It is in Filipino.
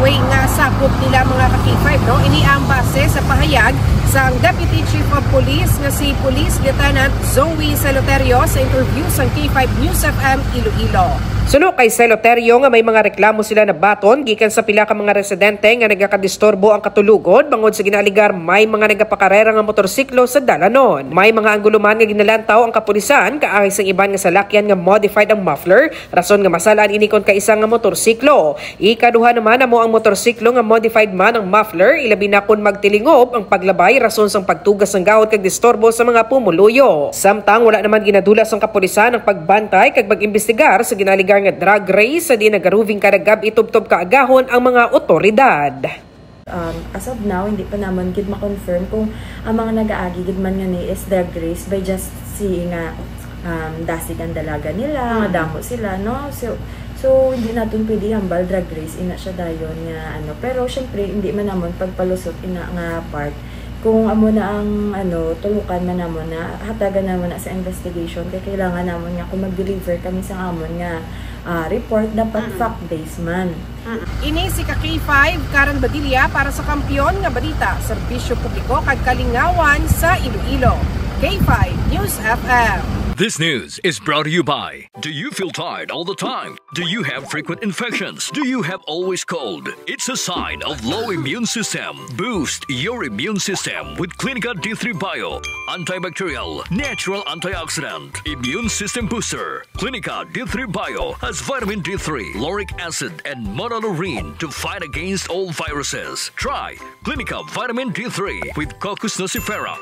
way nga sakop nila mga ka-K5, no? Ini ang base sa pahayag sa Deputy Chief of Police nga si Police Lieutenant Zoe Celoterio sa interview sa K5 News FM Iloilo. Suno kay Celoterio nga may mga reklamo sila na baton gikan sa pila ka mga residente nga nagakadisturbo ang katulugod bangod sa ginaligar may mga nagapakarera nga motorsiklo sa dalanon. May mga angguluman nga ginalantaw ang kapulisan kaagay sang iban nga salakyan nga modified ang muffler rason nga masalaan ini kon kaisa nga motorsiklo. Ikaduha naman amo ang motorsiklo nga modified man ang muffler ilabi na kun magtilingob ang paglabay rason sang pagtugas ng gahod kag disturbo sa mga pumuluyo. Samtang wala naman ginadulas ang kapulisan ang pagbantay kag mag-imbestigar sa ginaligar nga drug race sa di nagaruving karagab itubtob kaagahon ang mga otoridad. As of now, hindi pa naman gid ma-confirm kung ang mga nag-aagi gid man nga ni is drug race by just seeing nga dasig ang dalaga nila, nga damo sila, no? So hindi natin pwede hambal drug race ina siya dayon nga ano. Pero syempre hindi man namon pagpalusot ina nga part kung amo na ang tulukan man namon na hatagan namon na sa investigation kay kailangan namon nga kung mag-deliver kami sa amon nga report dapat fact-based man. Ini si ka-K5 Karen Badilla para sa Kampiyon nga Balita, Serbisyo Publiko kag Kalingawan sa Iloilo. K5 News FM. This news is brought to you by, do you feel tired all the time? Do you have frequent infections? Do you have always cold? It's a sign of low immune system. Boost your immune system with Clinica D3 Bio. Antibacterial, natural antioxidant, immune system booster. Clinica D3 Bio has vitamin D3, lauric acid, and monolurine to fight against all viruses. Try Clinica Vitamin D3 with Coccus nocifera.